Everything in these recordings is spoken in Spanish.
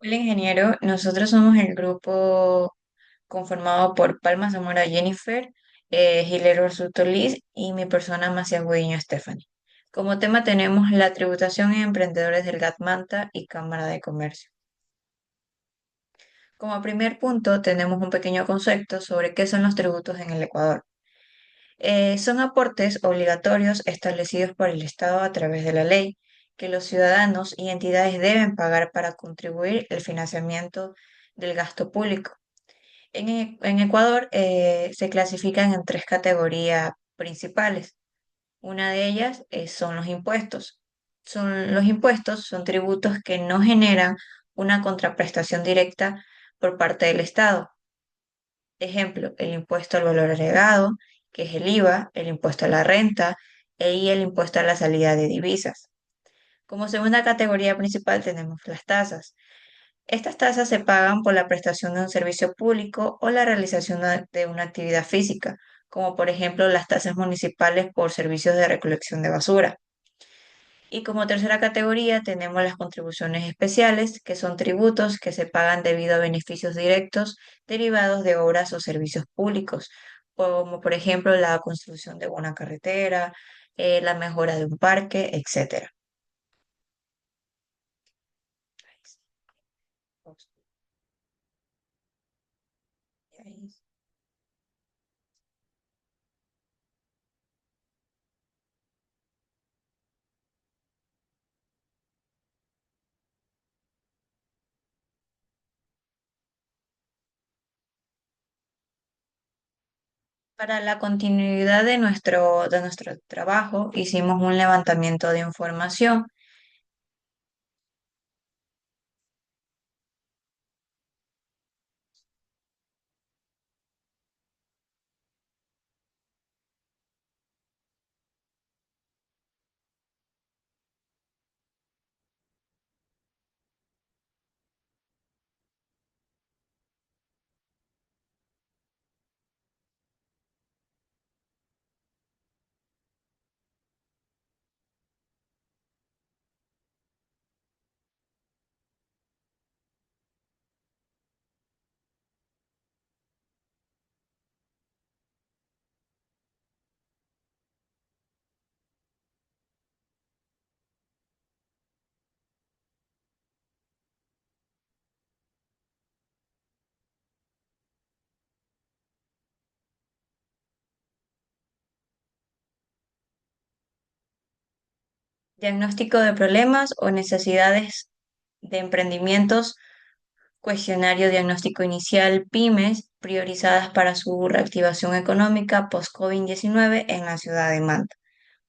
Hola ingeniero, nosotros somos el grupo conformado por Palma Zamora Jennifer, Hilero Arzuto Liz y mi persona Macia Gudiño Stephanie. Como tema tenemos la tributación en emprendedores del GATMANTA y Cámara de Comercio. Como primer punto tenemos un pequeño concepto sobre qué son los tributos en el Ecuador. Son aportes obligatorios establecidos por el Estado a través de la ley que los ciudadanos y entidades deben pagar para contribuir al financiamiento del gasto público. En Ecuador se clasifican en tres categorías principales. Una de ellas son los impuestos. Los impuestos son tributos que no generan una contraprestación directa por parte del Estado. Ejemplo, el impuesto al valor agregado, que es el IVA, el impuesto a la renta y el impuesto a la salida de divisas. Como segunda categoría principal tenemos las tasas. Estas tasas se pagan por la prestación de un servicio público o la realización de una actividad física, como por ejemplo las tasas municipales por servicios de recolección de basura. Y como tercera categoría tenemos las contribuciones especiales, que son tributos que se pagan debido a beneficios directos derivados de obras o servicios públicos, como por ejemplo la construcción de una carretera, la mejora de un parque, etcétera. Para la continuidad de nuestro trabajo, hicimos un levantamiento de información. Diagnóstico de problemas o necesidades de emprendimientos, cuestionario diagnóstico inicial pymes priorizadas para su reactivación económica post-COVID-19 en la ciudad de Manta.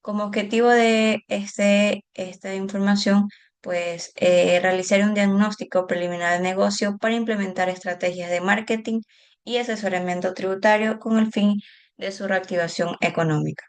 Como objetivo de esta información, pues realizar un diagnóstico preliminar de negocio para implementar estrategias de marketing y asesoramiento tributario con el fin de su reactivación económica.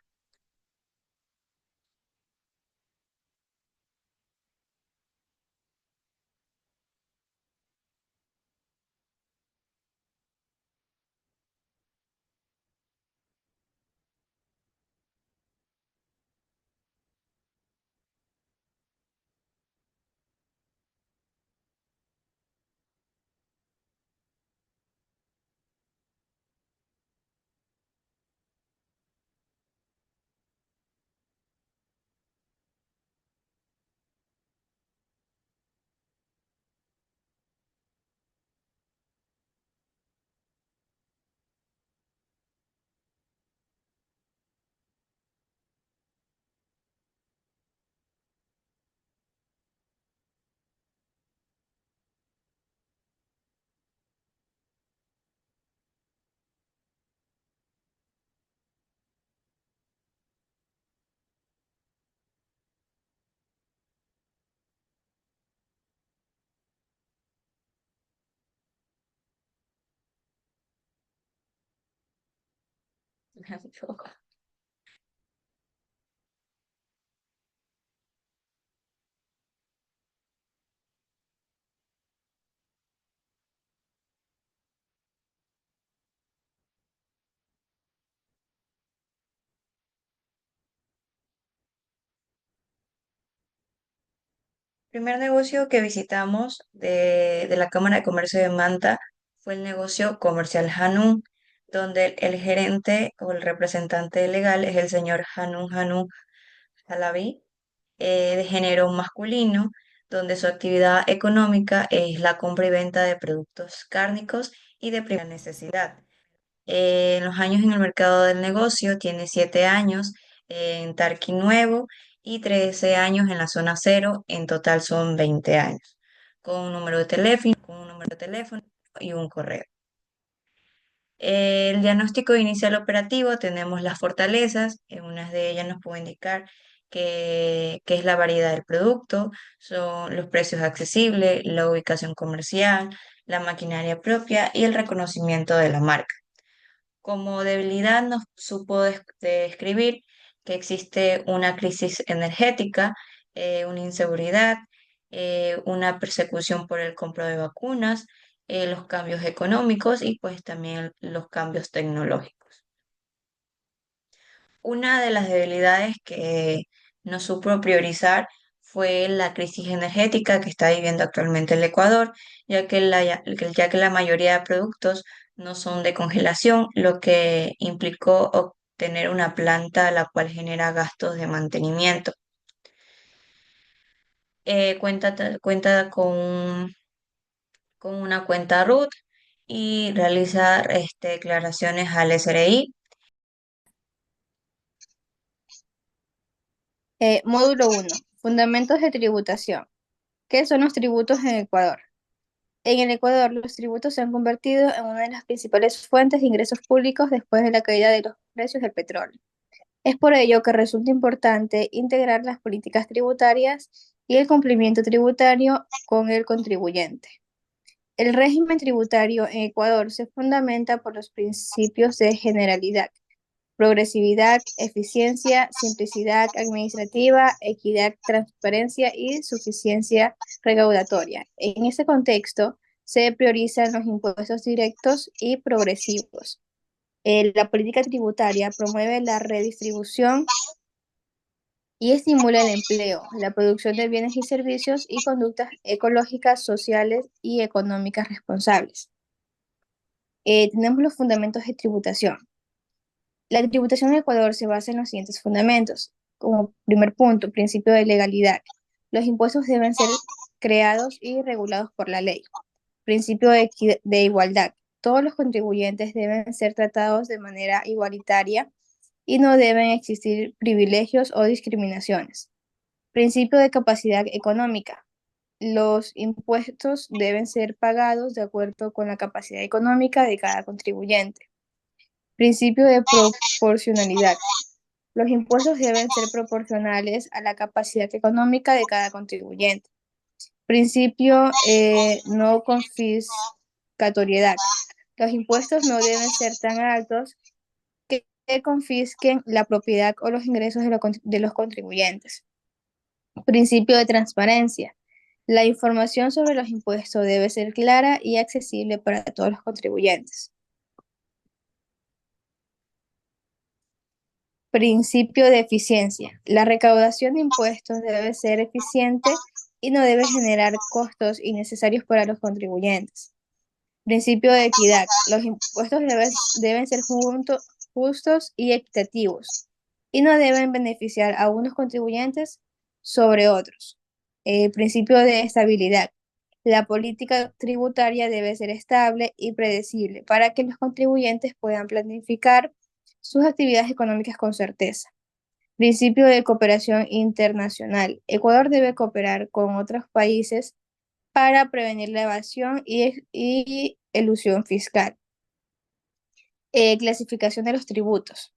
Primer negocio que visitamos de la Cámara de Comercio de Manta fue el negocio comercial Hanun, donde el gerente o el representante legal es el señor Hanun Halabi, de género masculino, donde su actividad económica es la compra y venta de productos cárnicos y de primera necesidad. En los años en el mercado del negocio, tiene 7 años en Tarqui Nuevo y 13 años en la zona cero, en total son 20 años, con un número de teléfono y un correo. El diagnóstico inicial operativo, tenemos las fortalezas, en unas de ellas nos puede indicar que es la variedad del producto, son los precios accesibles, la ubicación comercial, la maquinaria propia y el reconocimiento de la marca. Como debilidad nos supo describir que existe una crisis energética, una inseguridad, una persecución por el compro de vacunas, los cambios económicos y pues también los cambios tecnológicos. Una de las debilidades que no supo priorizar fue la crisis energética que está viviendo actualmente el Ecuador, ya que la mayoría de productos no son de congelación, lo que implicó obtener una planta la cual genera gastos de mantenimiento. Cuenta con una cuenta RUT y realiza declaraciones al SRI. Módulo 1. Fundamentos de tributación. ¿Qué son los tributos en Ecuador? En el Ecuador, los tributos se han convertido en una de las principales fuentes de ingresos públicos después de la caída de los precios del petróleo. Es por ello que resulta importante integrar las políticas tributarias y el cumplimiento tributario con el contribuyente. El régimen tributario en Ecuador se fundamenta por los principios de generalidad, progresividad, eficiencia, simplicidad administrativa, equidad, transparencia y suficiencia recaudatoria. En ese contexto, se priorizan los impuestos directos y progresivos. La política tributaria promueve la redistribución y estimula el empleo, la producción de bienes y servicios y conductas ecológicas, sociales y económicas responsables. Tenemos los fundamentos de tributación. La tributación en Ecuador se basa en los siguientes fundamentos. Como primer punto, principio de legalidad. Los impuestos deben ser creados y regulados por la ley. Principio de igualdad. Todos los contribuyentes deben ser tratados de manera igualitaria y no deben existir privilegios o discriminaciones. Principio de capacidad económica. Los impuestos deben ser pagados de acuerdo con la capacidad económica de cada contribuyente. Principio de proporcionalidad. Los impuestos deben ser proporcionales a la capacidad económica de cada contribuyente. Principio no confiscatoriedad. Los impuestos no deben ser tan altos que confisquen la propiedad o los ingresos de los contribuyentes. Principio de transparencia. La información sobre los impuestos debe ser clara y accesible para todos los contribuyentes. Principio de eficiencia. La recaudación de impuestos debe ser eficiente y no debe generar costos innecesarios para los contribuyentes. Principio de equidad. Los impuestos deben ser justos y equitativos y no deben beneficiar a unos contribuyentes sobre otros. Principio de estabilidad. La política tributaria debe ser estable y predecible para que los contribuyentes puedan planificar sus actividades económicas con certeza. Principio de cooperación internacional. Ecuador debe cooperar con otros países para prevenir la evasión y elusión fiscal. Clasificación de los tributos.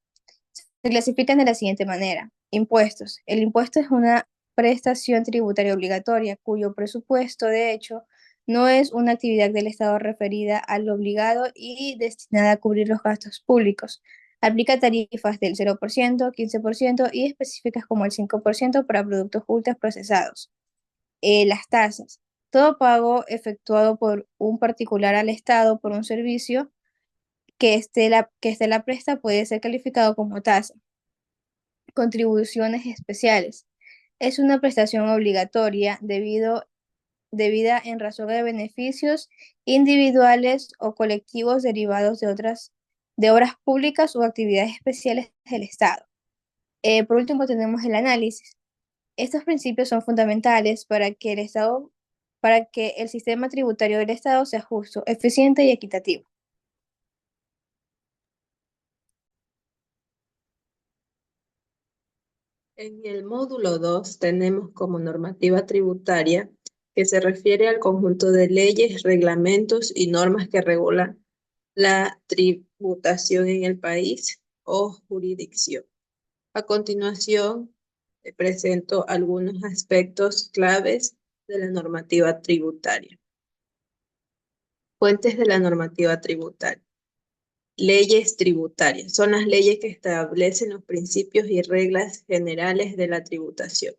Se clasifican de la siguiente manera. Impuestos. El impuesto es una prestación tributaria obligatoria cuyo presupuesto, de hecho, no es una actividad del Estado referida al obligado y destinada a cubrir los gastos públicos. Aplica tarifas del 0%, 15% y específicas como el 5% para productos ultraprocesados. Las tasas. Todo pago efectuado por un particular al Estado por un servicio que esté la presta puede ser calificado como tasa. Contribuciones especiales. Es una prestación obligatoria debida en razón de beneficios individuales o colectivos derivados de obras públicas o actividades especiales del Estado. Por último, tenemos el análisis. Estos principios son fundamentales para que el sistema tributario del Estado sea justo, eficiente y equitativo. En el módulo 2 tenemos como normativa tributaria que se refiere al conjunto de leyes, reglamentos y normas que regulan la tributación en el país o jurisdicción. A continuación, presento algunos aspectos claves de la normativa tributaria. Fuentes de la normativa tributaria. Leyes tributarias. Son las leyes que establecen los principios y reglas generales de la tributación.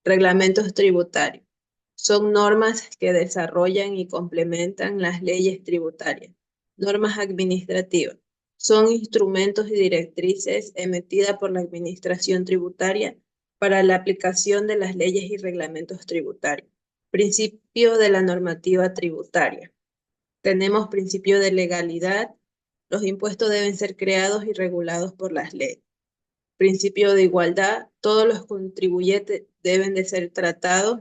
Reglamentos tributarios. Son normas que desarrollan y complementan las leyes tributarias. Normas administrativas. Son instrumentos y directrices emitidas por la Administración Tributaria para la aplicación de las leyes y reglamentos tributarios. Principio de la normativa tributaria. Tenemos principio de legalidad. Los impuestos deben ser creados y regulados por las leyes. Principio de igualdad. Todos los contribuyentes deben de ser tratados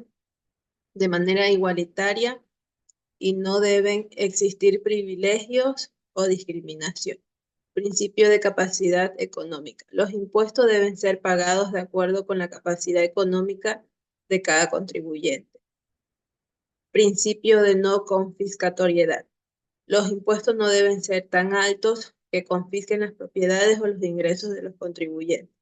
de manera igualitaria y no deben existir privilegios o discriminación. Principio de capacidad económica. Los impuestos deben ser pagados de acuerdo con la capacidad económica de cada contribuyente. Principio de no confiscatoriedad. Los impuestos no deben ser tan altos que confisquen las propiedades o los ingresos de los contribuyentes.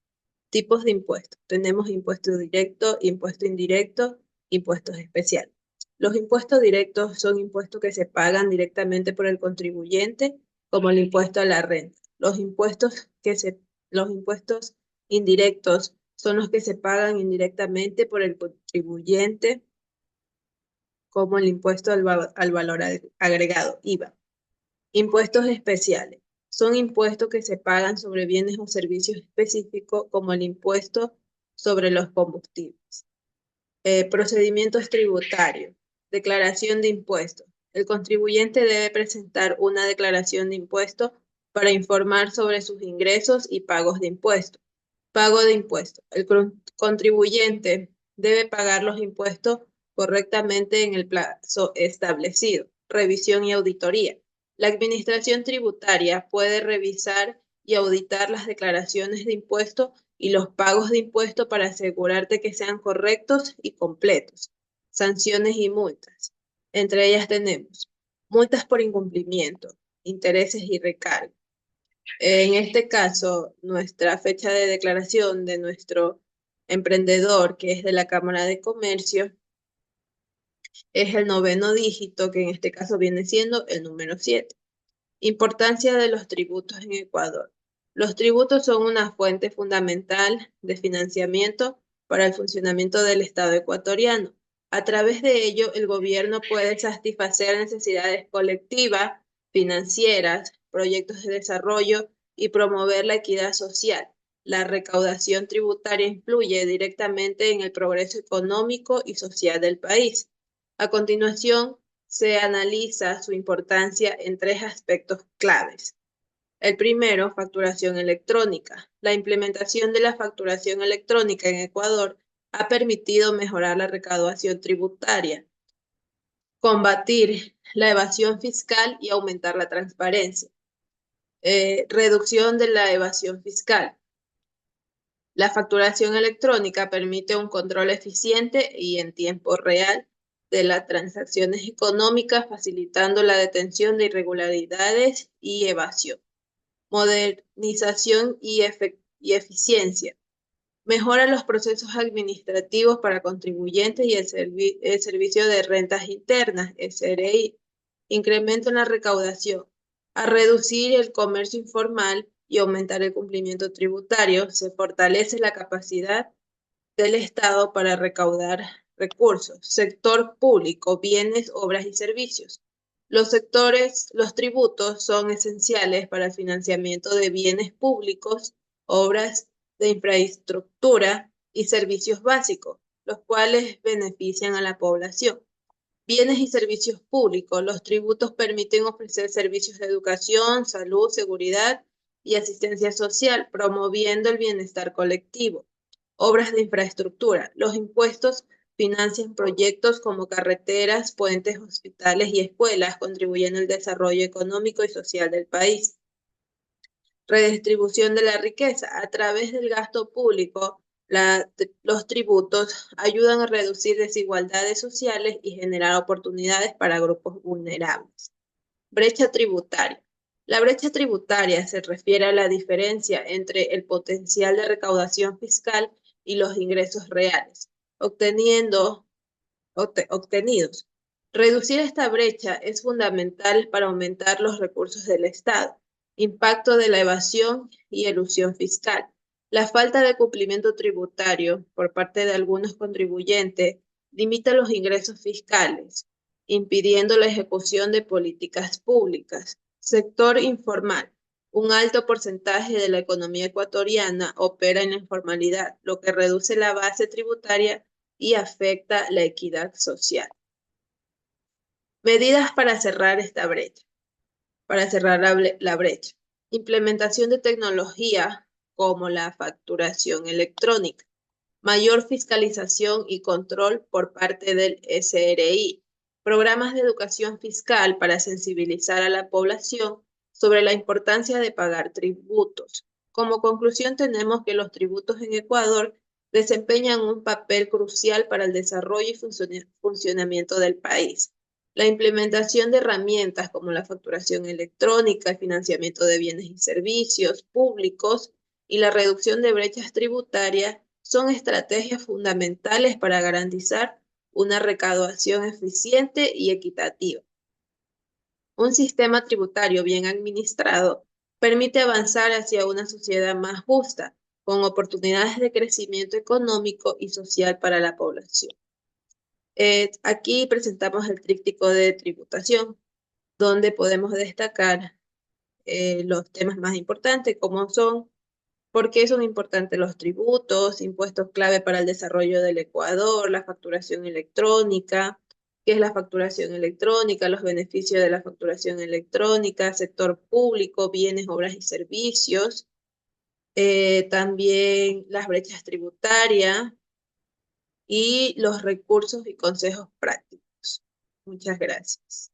Tipos de impuestos. Tenemos impuesto directo, impuesto indirecto, impuestos especiales. Los impuestos directos son impuestos que se pagan directamente por el contribuyente, como el impuesto a la renta. Los impuestos indirectos son los que se pagan indirectamente por el contribuyente, como el impuesto al valor agregado, IVA. Impuestos especiales. Son impuestos que se pagan sobre bienes o servicios específicos, como el impuesto sobre los combustibles. Procedimientos tributarios. Declaración de impuestos. El contribuyente debe presentar una declaración de impuestos para informar sobre sus ingresos y pagos de impuestos. Pago de impuestos. El contribuyente debe pagar los impuestos correctamente en el plazo establecido. Revisión y auditoría. La Administración Tributaria puede revisar y auditar las declaraciones de impuestos y los pagos de impuestos para asegurarte que sean correctos y completos. Sanciones y multas. Entre ellas tenemos multas por incumplimiento, intereses y recargos. En este caso, nuestra fecha de declaración de nuestro emprendedor, que es de la Cámara de Comercio, es el 9º dígito, que en este caso viene siendo el número 7. Importancia de los tributos en Ecuador. Los tributos son una fuente fundamental de financiamiento para el funcionamiento del Estado ecuatoriano. A través de ello, el gobierno puede satisfacer necesidades colectivas, financieras, proyectos de desarrollo y promover la equidad social. La recaudación tributaria influye directamente en el progreso económico y social del país. A continuación, se analiza su importancia en 3 aspectos claves. El primero, facturación electrónica. La implementación de la facturación electrónica en Ecuador ha permitido mejorar la recaudación tributaria, combatir la evasión fiscal y aumentar la transparencia. Reducción de la evasión fiscal. La facturación electrónica permite un control eficiente y en tiempo real de las transacciones económicas, facilitando la detención de irregularidades y evasión. Modernización y eficiencia. Mejora los procesos administrativos para contribuyentes y el Servicio de Rentas Internas, SRI. Incrementa la recaudación. A reducir el comercio informal y aumentar el cumplimiento tributario, se fortalece la capacidad del Estado para recaudar recursos. Sector público, bienes, obras y servicios. Los tributos son esenciales para el financiamiento de bienes públicos, obras de infraestructura y servicios básicos. los cuales benefician a la población. Bienes y servicios públicos. Los tributos permiten ofrecer servicios de educación, salud, seguridad y asistencia social, promoviendo el bienestar colectivo. Obras de infraestructura. Los impuestos financian proyectos como carreteras, puentes, hospitales y escuelas, contribuyendo al desarrollo económico y social del país. Redistribución de la riqueza. A través del gasto público, los tributos ayudan a reducir desigualdades sociales y generar oportunidades para grupos vulnerables. Brecha tributaria. La brecha tributaria se refiere a la diferencia entre el potencial de recaudación fiscal y los ingresos reales obtenidos. Reducir esta brecha es fundamental para aumentar los recursos del Estado. Impacto de la evasión y elusión fiscal. La falta de cumplimiento tributario por parte de algunos contribuyentes limita los ingresos fiscales, impidiendo la ejecución de políticas públicas. Sector informal. Un alto porcentaje de la economía ecuatoriana opera en la informalidad, lo que reduce la base tributaria y afecta la equidad social. Medidas para cerrar esta brecha. Para cerrar la brecha. Implementación de tecnología como la facturación electrónica. Mayor fiscalización y control por parte del SRI. Programas de educación fiscal para sensibilizar a la población sobre la importancia de pagar tributos. Como conclusión, tenemos que los tributos en Ecuador desempeñan un papel crucial para el desarrollo y funcionamiento del país. La implementación de herramientas como la facturación electrónica, el financiamiento de bienes y servicios públicos y la reducción de brechas tributarias son estrategias fundamentales para garantizar una recaudación eficiente y equitativa. Un sistema tributario bien administrado permite avanzar hacia una sociedad más justa, con oportunidades de crecimiento económico y social para la población. Aquí presentamos el tríptico de tributación, donde podemos destacar los temas más importantes, como son por qué son importantes los tributos, impuestos clave para el desarrollo del Ecuador, la facturación electrónica, qué es la facturación electrónica, los beneficios de la facturación electrónica, sector público, bienes, obras y servicios, también las brechas tributarias, y los recursos y consejos prácticos. Muchas gracias.